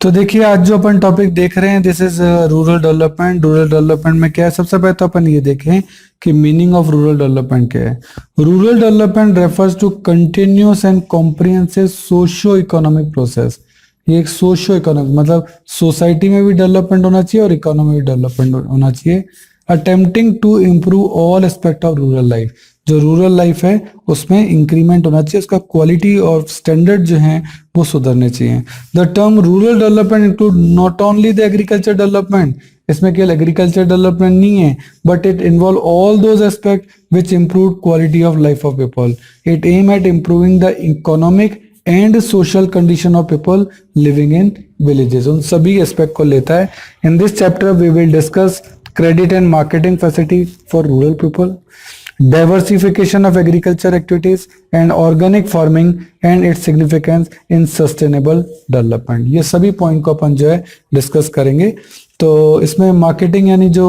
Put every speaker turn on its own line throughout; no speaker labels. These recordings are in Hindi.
तो देखिए आज जो अपन टॉपिक देख रहे हैं this is rural development. Rural development में क्या है, सबसे पहले तो अपन ये देखें कि मीनिंग ऑफ रूरल डेवलपमेंट क्या है। Rural development refers to continuous and comprehensive socio economic process. ये एक सोशियो इकोनॉमिक मतलब सोसाइटी में भी डेवलपमेंट होना चाहिए और इकोनॉमी में भी डेवलपमेंट होना चाहिए। Attempting to improve all aspect of rural life. जो रूरल लाइफ है उसमें इंक्रीमेंट होना चाहिए, उसका क्वालिटी और स्टैंडर्ड जो है वो सुधरने चाहिए। The term rural development include not only the agriculture development, इसमें केवल एग्रीकल्चर डेवलपमेंट नहीं है, but it involve all those aspect which improve quality of life of people. It aim at improving the economic and social condition of people living in villages. उन सभी एस्पेक्ट को लेता है। In this chapter we will discuss credit and marketing facility for rural people, diversification of agriculture activities and organic farming and its significance in sustainable development। ये सभी पॉइंट को अपन जो है डिस्कस करेंगे। तो इसमें मार्केटिंग यानी जो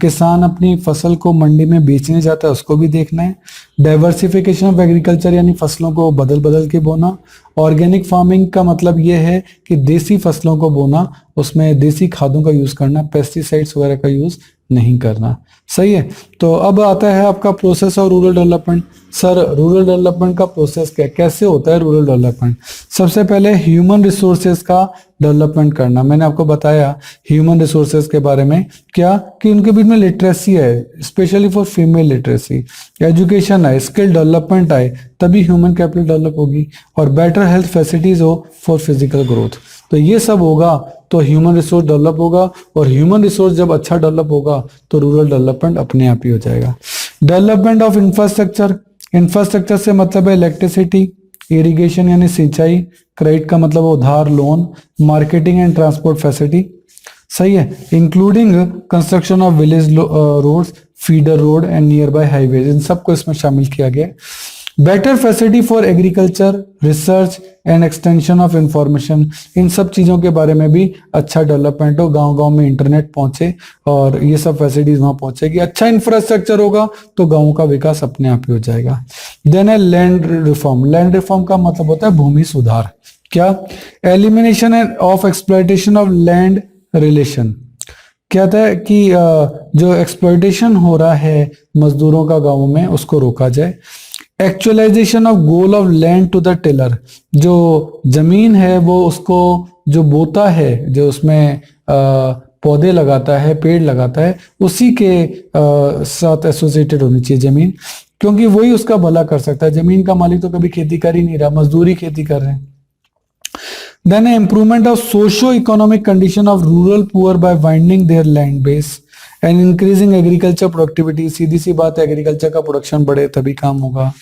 किसान अपनी फसल को मंडी में बेचने जाता है उसको भी देखना है। डाइवर्सिफिकेशन ऑफ एग्रीकल्चर यानी फसलों को बदल बदल के बोना। ऑर्गेनिक फार्मिंग का मतलब ये है कि देसी फसलों को बोना, उसमें देसी खादों का यूज करना, पेस्टिसाइड्स वगैरह का यूज नहीं करना। सही है। तो अब आता है आपका process of rural development. Sir rural development का प्रोसेस क्या, कैसे होता है रूरल डेवलपमेंट? सबसे पहले ह्यूमन रिसोर्सेज का डेवलपमेंट करना। मैंने आपको बताया ह्यूमन रिसोर्सेज के बारे में क्या कि उनके बीच में लिटरेसी है, specially for female literacy, education आए, स्किल डेवलपमेंट आए, तभी ह्यूमन कैपिटल डेवलप होगी, और बेटर हेल्थ फैसिलिटीज हो फॉर फिजिकल ग्रोथ। तो ये सब होगा तो ह्यूमन रिसोर्स डेवलप होगा, और ह्यूमन रिसोर्स जब अच्छा डेवलप होगा तो रूरल डेवलपमेंट अपने आप ही हो जाएगा। Development of infrastructure. इंफ्रास्ट्रक्चर से मतलब है इलेक्ट्रिसिटी, इरिगेशन यानी सिंचाई, क्रेडिट का मतलब उधार loan, marketing and transport facility. सही है। Including construction of village roads, feeder road and nearby highways, इन सबको इसमें शामिल किया गया। Better facility for agriculture, research and extension of information, इन सब चीजों के बारे में भी अच्छा डेवलपमेंट हो, गांव गांव में इंटरनेट पहुंचे और ये सब फैसिलिटीज वहां पहुंचेगी। अच्छा इंफ्रास्ट्रक्चर होगा तो गांव का विकास अपने आप ही हो जाएगा। देन है लैंड रिफॉर्म। लैंड रिफॉर्म का मतलब होता है भूमि सुधार। क्या? Elimination of exploitation of land relation. क्या था कि जो एक्सप्लॉयटेशन हो रहा है मजदूरों का गांवों में उसको रोका जाए। Actualization of goal of land to the tiller, जो जमीन है वो उसको जो बोता है, जो उसमें पौधे लगाता है, पेड़ लगाता है, उसी के साथ एसोसिएटेड होनी चाहिए जमीन, क्योंकि वही उसका भला कर सकता है। जमीन का मालिक तो कभी खेती कर ही नहीं रहा, मजदूरी खेती कर रहे हैं। Then improvement of socio-economic condition of rural poor by widening their land base and increasing agriculture productivity। सीधी सी बात है, एग्रीकल्चर का प्रोडक्शन बढ़े तभी काम होगा।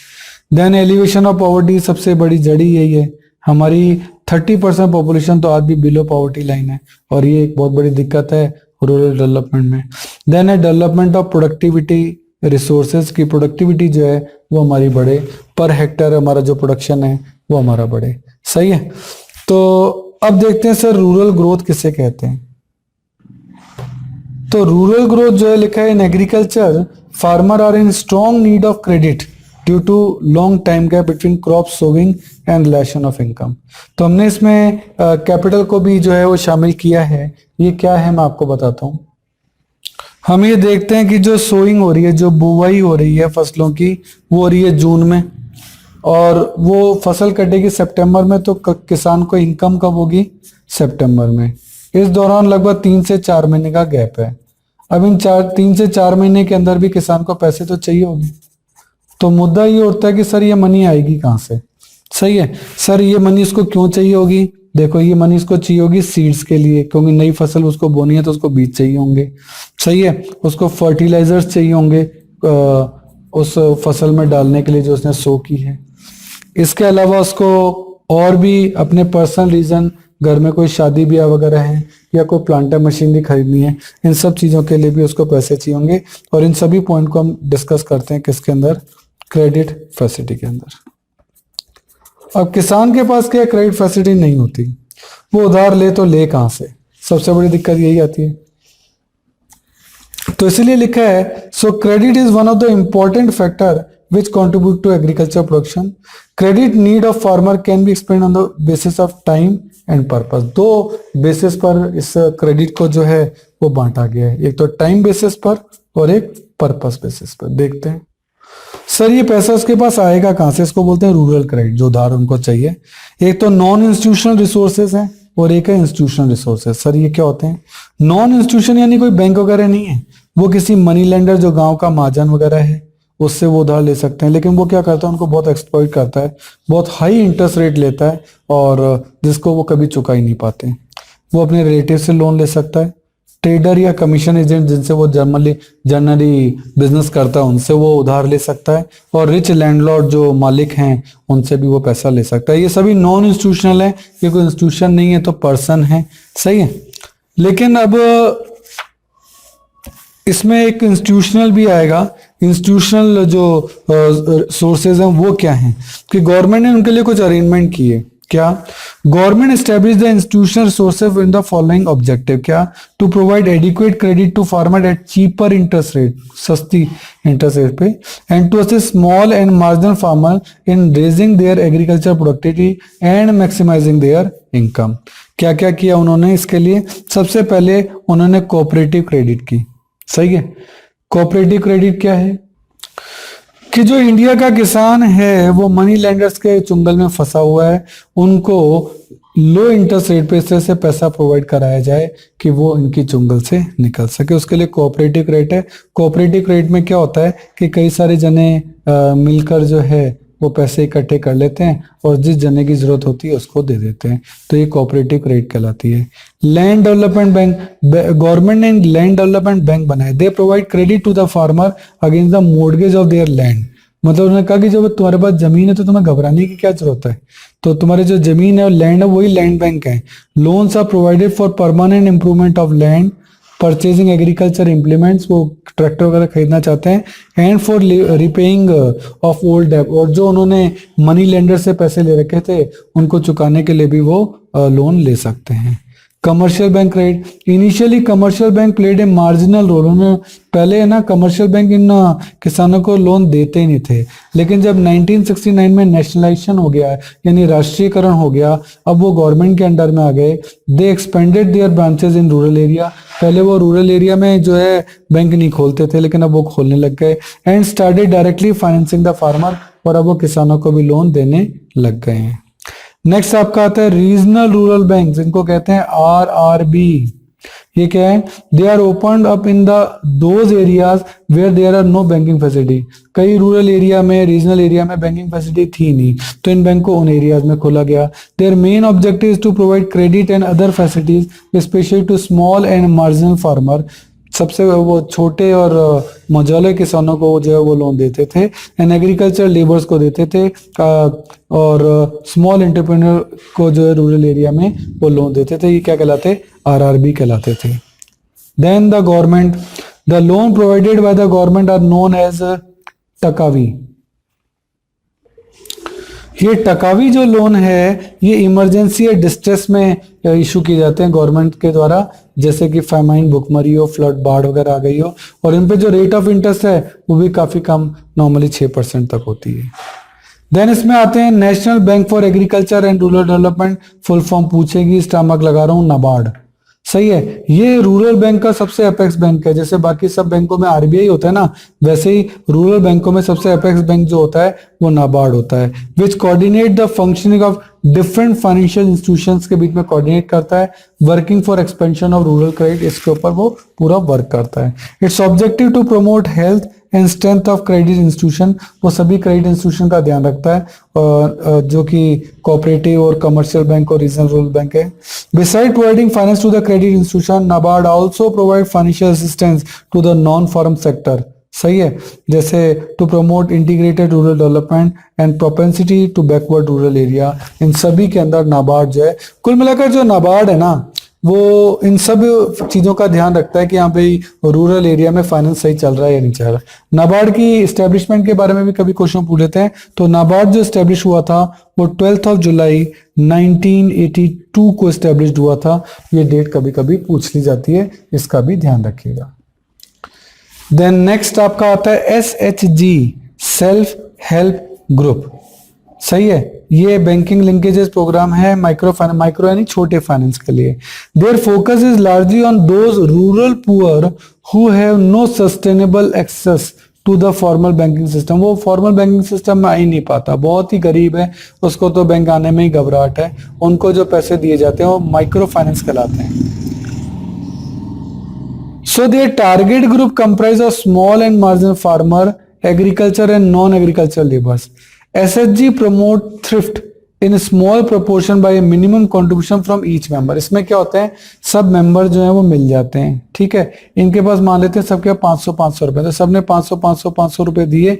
Then elevation of poverty, सबसे बड़ी जड़ी यही है। हमारी 30% पॉपुलेशन तो आज भी बिलो पॉवर्टी लाइन है, और ये एक बहुत बड़ी दिक्कत है रूरल डेवलपमेंट में। देन है डेवलपमेंट ऑफ प्रोडक्टिविटी रिसोर्सेज की प्रोडक्टिविटी जो है वो हमारी बढ़े, पर हेक्टर हमारा जो प्रोडक्शन है वो हमारा बढ़े। सही है। तो अब देखते हैं सर रूरल ग्रोथ किसे कहते हैं। तो रूरल ग्रोथ जो है लिखा है, in agriculture farmer are in strong need of credit due to long time gap between crop sowing and relation of income. तो हमने इसमें कैपिटल को भी जो है वो शामिल किया है। ये क्या है मैं आपको बताता हूं। हम ये देखते हैं कि जो सोइंग हो रही है, जो बुवाई हो रही है फसलों की, वो हो रही है जून में, और वो फसल कटेगी सितंबर में, तो किसान को इनकम कब होगी? सितंबर में। इस दौरान लगभग 3 से 4 महीने का गैप है। अब इन 3 से 4 महीने के अंदर भी किसान को पैसे तो चाहिए होगी। तो मुद्दा ये उठता है कि सर ये मनी आएगी कहाँ से? सही है। सर ये मनी इसको क्यों चाहिए होगी? देखो ये मनी इसको चाहिए होगी सीड्स के लिए, क्योंकि नई फसल उसको बोनी है तो उसको बीज चाहिए होंगे। सही है। उसको फर्टिलाइजर्स चाहिए होंगे उस फसल में डालने के लिए जो उसने सो की है। इसके अलावा उसको और भी अपने पर्सनल रीजन, घर में कोई शादी ब्याह वगैरह है या कोई प्लांटर मशीनरी खरीदनी है, इन सब चीजों के लिए भी उसको पैसे चाहिए होंगे। और इन सभी पॉइंट को हम डिस्कस करते हैं किसके अंदर? क्रेडिट फैसिलिटी के अंदर। अब किसान के पास क्या क्रेडिट फैसिलिटी नहीं होती, वो उधार ले तो ले कहां से? सबसे बड़ी दिक्कत यही आती है। तो इसलिए लिखा है, सो credit is one of the important factor which contribute to agriculture production. Credit need of farmer can be explained on the basis of time and purpose. दो बेसिस पर इस क्रेडिट को जो है वो बांटा गया है, एक तो टाइम बेसिस पर और एक पर्पस बेसिस पर। देखते हैं सर ये पैसा उसके पास आएगा कहां से, इसको बोलते हैं रूरल क्रेडिट, जो उधार उनको चाहिए। एक तो नॉन इंस्टीट्यूशनल रिसोर्सेज हैं और एक है इंस्टीट्यूशनल रिसोर्सेज। सर ये क्या होते हैं? नॉन इंस्टीट्यूशन यानी कोई बैंक वगैरह नहीं है, वो किसी मनी लेंडर जो गांव का महाजन वगैरह है उससे वो उधार ले सकते हैं, लेकिन वो क्या करता है, उनको बहुत एक्सप्लॉइट करता है, बहुत हाई इंटरेस्ट रेट लेता है और जिसको वो कभी चुका ही नहीं पाते। वो अपने रिलेटिव से लोन ले सकता है, ट्रेडर या कमीशन एजेंट जिनसे वो जनरली बिजनेस करता है उनसे वो उधार ले सकता है, और रिच लैंडलॉर्ड जो मालिक हैं उनसे भी वो पैसा ले सकता है। ये सभी नॉन इंस्टीट्यूशनल है, ये कोई इंस्टीट्यूशन नहीं है तो पर्सन है, सही है। लेकिन अब इसमें एक इंस्टीट्यूशनल भी आएगा। इंस्टीट्यूशनल जो सोर्सेज हैं वो क्या हैं कि गवर्नमेंट ने उनके लिए कुछ अरेंजमेंट किए। क्या? Government establish the institutional sources in the following objective. क्या? To provide adequate credit to farmer at cheaper interest rate, सस्ती इंटरेस्ट रेट पे, and to assist small and marginal farmer in raising their agriculture productivity and maximising their income. क्या क्या किया उन्होंने इसके लिए? सबसे पहले उन्होंने कोऑपरेटिव क्रेडिट की, सही है। कोऑपरेटिव क्रेडिट क्या है कि जो इंडिया का किसान है वो मनी लेंडर्स के चुंगल में फंसा हुआ है, उनको लो इंटरेस्ट रेट पे इस तरह से पैसा प्रोवाइड कराया जाए कि वो इनकी चुंगल से निकल सके, उसके लिए कोऑपरेटिव क्रेडिट है। कोऑपरेटिव क्रेडिट में क्या होता है कि कई सारे जने मिलकर जो है वो पैसे इकट्ठे कर लेते हैं और जिस जने की जरूरत होती है उसको दे देते हैं, तो ये कोऑपरेटिव क्रेडिट कहलाती है। लैंड डेवलपमेंट बैंक, गवर्नमेंट ने लैंड डेवलपमेंट बैंक बनाए। They provide credit to the farmer against the mortgage of their land. मतलब उन्होंने कहा कि जब तुम्हारे पास जमीन है तो तुम्हें घबराने की क्या जरूरत है, तो तुम्हारे जो जमीन है और लैंड है वही लैंड बैंक है। Loans are provided for permanent improvement of land, purchasing agriculture implements, वो ट्रैक्टर वगैरह खरीदना चाहते हैं, and for repaying of old debt, और जो उन्होंने मनी लेंडर से पैसे ले रखे थे उनको चुकाने के लिए भी वो लोन ले सकते हैं। Commercial bank credit, initially commercial bank played a marginal role. उन्होंने पहले है ना कमर्शियल बैंक इन किसानों को लोन देते ही नहीं थे, लेकिन जब 1969 में नेशनलाइजेशन हो गया यानी राष्ट्रीयकरण हो गया, अब वो गवर्नमेंट के अंडर में आ गए। They expanded their branches in rural area. पहले वो रूरल एरिया में जो है बैंक नहीं खोलते थे, लेकिन अब वो खोलने लग गए। And started directly financing the farmer, और अब वो किसानों को भी लोन देने लग गए हैं। नेक्स्ट आपका आता है रीजनल रूरल बैंक, जिनको कहते हैं RRB। ये क्या है? They are open up in the those areas where there are no banking facility. कई रूरल एरिया में, रीजनल एरिया में बैंकिंग फैसिलिटी थी नहीं, तो इन बैंक को उन एरियाज में खोला गया। Their main objective is to provide credit and other facilities specially to small and marginal farmer. सबसे वो छोटे और मझौले किसानों को जो है वो लोन देते थे, एंड एग्रीकल्चर लेबर्स को देते थे, और स्मॉल एंटरप्रेन्योर को जो है रूरल एरिया में वो लोन देते थे। ये क्या कहलाते? RRB कहलाते थे। Then the government, the loan provided by the government are known as taccavi. ये टकावी जो लोन है ये इमरजेंसी या डिस्ट्रेस में इशू किए जाते हैं गवर्नमेंट के द्वारा, जैसे कि फेमाइन, भुखमरी हो, फ्लड, बाढ़ वगैरह आ गई हो, और इन पे जो रेट ऑफ इंटरेस्ट है वो भी काफी कम, नॉर्मली 6% तक होती है। देन इसमें आते हैं national bank for agriculture and rural development, full form पूछेगी, स्टमक लगा रहा हूं, नाबार्ड, सही है। ये रूरल बैंक का सबसे अपेक्स बैंक है। जैसे बाकी सब बैंकों में RBI होता है ना, वैसे ही रूरल बैंकों में सबसे अपेक्स बैंक जो होता है वो नाबार्ड होता है, which coordinate the functioning of different financial institutions के बीच में कोऑर्डिनेट करता है, working for expansion of rural credit, इसके ऊपर वो पूरा वर्क करता है। Its objective to promote health and strength of credit institution, वो सभी क्रेडिट इंस्टीट्यूशन का ध्यान रखता है, जो कि कोऑपरेटिव और कमर्शियल बैंक और रीजनल रूरल बैंक है। Beside providing finance to the credit institution, NABARD also provide financial assistance to the non farm sector, सही है, जैसे to promote integrated rural development and propensity to backward rural area. इन सभी के अंदर नाबार्ड जो है, कुल मिलाकर जो नाबार्ड है ना वो इन सब चीजों का ध्यान रखता है कि यहाँ पे रूरल एरिया में फाइनेंस सही चल रहा है या नहीं चल रहा। नाबार्ड की एस्टेब्लिशमेंट के बारे में भी कभी क्वेश्चन पूछ लेते हैं, तो नाबार्ड जो एस्टेब्लिश हुआ था वो 12 जुलाई 1982 को एस्टेब्लिश हुआ था। ये डेट कभी कभी पूछ ली जाती है, इसका भी ध्यान रखिएगा। देन नेक्स्ट आपका आता है SHG, सेल्फ हेल्प ग्रुप, सही है। ये बैंकिंग लिंकेजेस प्रोग्राम है माइक्रो यानी छोटे फाइनेंस के लिए। Their focus is largely on those rural poor who have no sustainable access to the formal banking system. वो फॉर्मल बैंकिंग सिस्टम में आ ही नहीं पाता, बहुत ही गरीब है, उसको तो बैंक आने में ही घबराहट है। उनको जो पैसे दिए जाते हैं वो माइक्रो फाइनेंस कहलाते हैं। So their target group comprise of small and marginal farmer, agriculture and non-agricultural laborers. SHG promote thrift in a small proportion by a minimum contribution from each member. इसमें क्या होता है, सब मेंबर जो है वो मिल जाते हैं, ठीक है। इनके पास मान लेते हैं सबके 500 रुपए, तो सबने 500 रुपए दिए,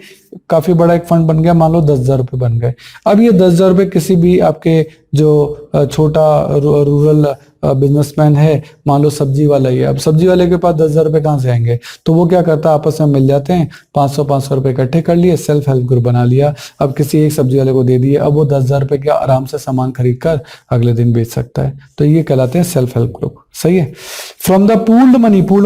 काफी बड़ा एक फंड बन गया, मान लो 10,000 रुपए बन गए। अब ये 10,000 रुपए किसी भी आपके जो छोटा रूरल बिजनेसमैन है, मान लो सब्जी वाला ही है, अब सब्जी वाले के पास 10,000 रुपए कहाँ से आएंगे, तो वो क्या करता है, आपस में मिल जाते हैं, 500 रुपए इकट्ठे कर लिए, सेल्फ हेल्प ग्रुप बना लिया। अब किसी एक सब्जी वाले को दे दिए, अब वो 10,000 रुपए के आराम से सामान खरीद कर अगले दिन बेच सकता है, तो ये कहलाते हैं सेल्फ हेल्प ग्रुप, सही है। फ्रॉम द पूल्ड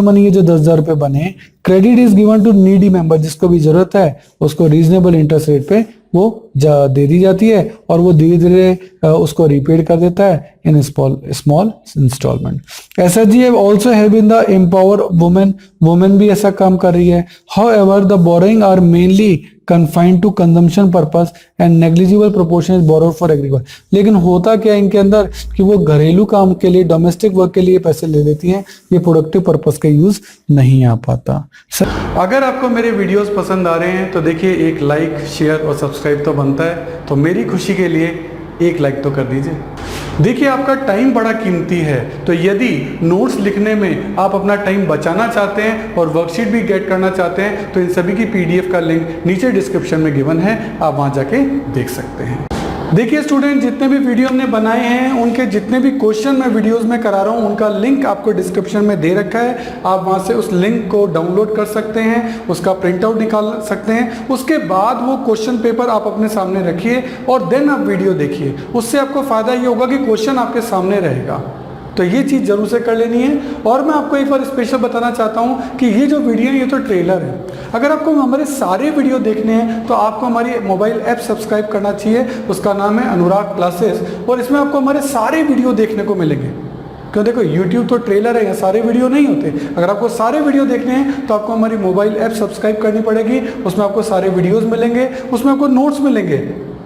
मनी ये जो 10,000 रुपए बने, credit is given to needy member, जिसको भी जरूरत है उसको रीजनेबल इंटरेस्ट रेट पे वो दे दी जाती है, और वो धीरे धीरे उसको रीपेड कर देता है in small instalment. SHG have also help in the empower women भी ऐसा काम कर रही है। However the borrowing are mainly confined to consumption purpose and negligible proportion is borrowed for agriculture। लेकिन होता क्या है इनके अंदर कि वो घरेलू काम के लिए, डोमेस्टिक वर्क के लिए पैसे ले लेती हैं, ये प्रोडक्टिव पर्पस का यूज नहीं आ पाता। अगर आपको मेरे वीडियोस पसंद आ रहे हैं तो देखिए एक लाइक, शेयर और सब्सक्राइब तो बनता है, तो मेरी खुशी के लिए एक लाइक तो कर दीजिए। देखिए आपका टाइम बड़ा कीमती है, तो यदि नोट्स लिखने में आप अपना टाइम बचाना चाहते हैं और वर्कशीट भी गेट करना चाहते हैं, तो इन सभी की PDF का लिंक नीचे डिस्क्रिप्शन में गिवन है, आप वहां जाके देख सकते हैं। देखिए स्टूडेंट, जितने भी वीडियो हमने बनाए हैं उनके जितने भी क्वेश्चन मैं वीडियोस में करा रहा हूं, उनका लिंक आपको डिस्क्रिप्शन में दे रखा है। आप वहां से उस लिंक को डाउनलोड कर सकते हैं, उसका प्रिंट आउट निकाल सकते हैं। उसके बाद वो क्वेश्चन पेपर आप अपने सामने रखिए और देन आप वीडियो देखिए। उससे आपको फायदा ये होगा कि क्वेश्चन आपके सामने रहेगा, तो ये चीज़ जरूर से कर लेनी है। और मैं आपको एक बार स्पेशल बताना चाहता हूँ कि ये जो वीडियो है ये तो ट्रेलर है। अगर आपको हमारे सारे वीडियो देखने हैं तो आपको हमारी मोबाइल ऐप सब्सक्राइब करना चाहिए, उसका नाम है अनुराग क्लासेस, और इसमें आपको हमारे सारे वीडियो देखने को मिलेंगे। क्यों, देखो YouTube तो ट्रेलर है, यहाँ सारे वीडियो नहीं होते। अगर आपको सारे वीडियो देखने हैं तो आपको हमारी मोबाइल ऐप सब्सक्राइब करनी पड़ेगी, उसमें आपको सारे वीडियोस मिलेंगे, उसमें आपको नोट्स मिलेंगे,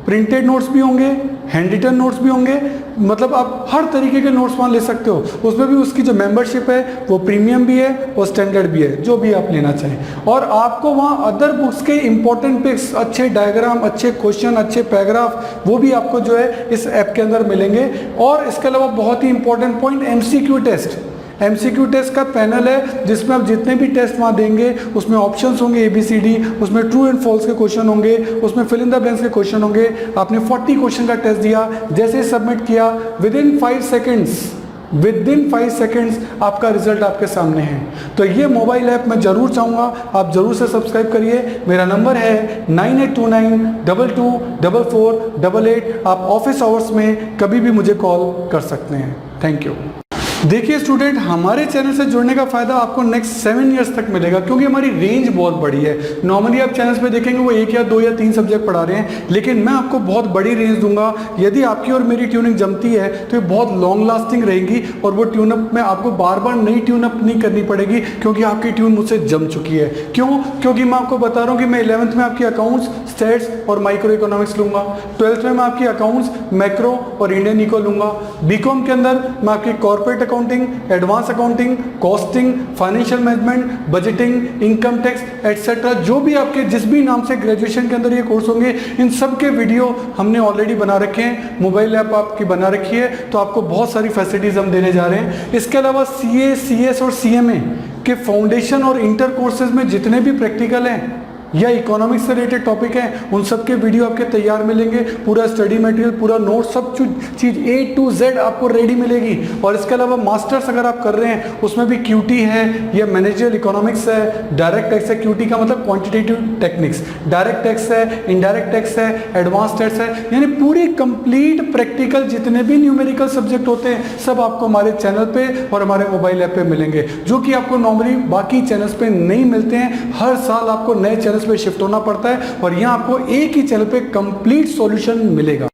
प्रिंटेड नोट्स भी होंगे, हैंड रिटन नोट्स भी होंगे, मतलब आप हर तरीके के नोट्स वहाँ ले सकते हो। उसमें भी उसकी जो मेंबरशिप है वो प्रीमियम भी है और स्टैंडर्ड भी है, जो भी आप लेना चाहें। और आपको वहाँ अदर बुक्स के इंपॉर्टेंट पिक्स, अच्छे डायग्राम, अच्छे क्वेश्चन, अच्छे पैराग्राफ, वो भी आपको जो है इस ऐप के अंदर मिलेंगे। और इसके अलावा बहुत ही important point, MCQ test. MCQ test का पैनल है जिसमें आप जितने भी टेस्ट वहाँ देंगे उसमें ऑप्शंस होंगे ABCD, उसमें ट्रू एंड फॉल्स के क्वेश्चन होंगे, उसमें फिल इन द ब्लैंक्स के क्वेश्चन होंगे। आपने 40 क्वेश्चन का टेस्ट दिया, जैसे सबमिट किया, विदिन 5 सेकेंड्स आपका रिजल्ट आपके सामने है। तो ये मोबाइल ऐप मैं जरूर चाहूँगा आप जरूर से सब्सक्राइब करिए। मेरा नंबर है 9829224488। आप ऑफिस आवर्स में कभी भी मुझे कॉल कर सकते हैं। Thank you. देखिए स्टूडेंट, हमारे चैनल से जुड़ने का फायदा आपको नेक्स्ट 7 इयर्स तक मिलेगा, क्योंकि हमारी रेंज बहुत बड़ी है। नॉर्मली आप चैनल्स पे देखेंगे वो 1 या 2 या 3 सब्जेक्ट पढ़ा रहे हैं, लेकिन मैं आपको बहुत बड़ी रेंज दूंगा। यदि आपकी और मेरी ट्यूनिंग जमती है तो ये बहुत लॉन्ग लास्टिंग रहेगी, और वो ट्यूनअप में आपको बार बार नई ट्यूनअप नहीं करनी पड़ेगी, क्योंकि आपकी ट्यून मुझसे जम चुकी है। क्यों? क्योंकि मैं आपको बता रहा हूँ कि मैं 11th में आपकी अकाउंट्स, स्टेट्स और माइक्रो इकोनॉमिक्स लूंगा। 12th में मैं आपकी अकाउंट्स, मैक्रो और इंडियन इको लूंगा। BCom के अंदर मैं आपकी corporate accounting, advance accounting, costing, financial management, budgeting, income tax etcetera, जो भी आपके जिस भी नाम से ग्रेजुएशन के अंदर ये कोर्स होंगे, इन सब के वीडियो हमने ऑलरेडी बना रखे हैं। मोबाइल ऐप आपकी बना रखी है, तो आपको बहुत सारी फैसिलिटीज हम देने जा रहे हैं। इसके अलावा CA, CS और CMA के फाउंडेशन और इंटर कोर्सेज में जितने भी प्रैक्टिकल हैं या इकोनॉमिक्स से रिलेटेड टॉपिक हैं, उन सब के वीडियो आपके तैयार मिलेंगे। पूरा स्टडी मटेरियल, पूरा नोट, सब चीज़ A to Z आपको रेडी मिलेगी। और इसके अलावा मास्टर्स अगर आप कर रहे हैं उसमें भी QT है, या मैनेजरियल इकोनॉमिक्स है, डायरेक्ट टैक्स है। QT का मतलब क्वांटिटेटिव टेक्निक्स, डायरेक्ट टैक्स है, इनडायरेक्ट टैक्स है, एडवांस टैक्स है, यानी पूरी कंप्लीट प्रैक्टिकल जितने भी न्यूमेरिकल सब्जेक्ट होते हैं सब आपको हमारे चैनल पे और हमारे मोबाइल ऐप पे मिलेंगे, जो कि आपको नॉर्मली बाकी चैनल्स पे नहीं मिलते हैं। हर साल आपको नए चैनल चैनल्स पे शिफ्ट होना पड़ता है और यहाँ आपको एक ही चैनल पे कंप्लीट सॉल्यूशन मिलेगा।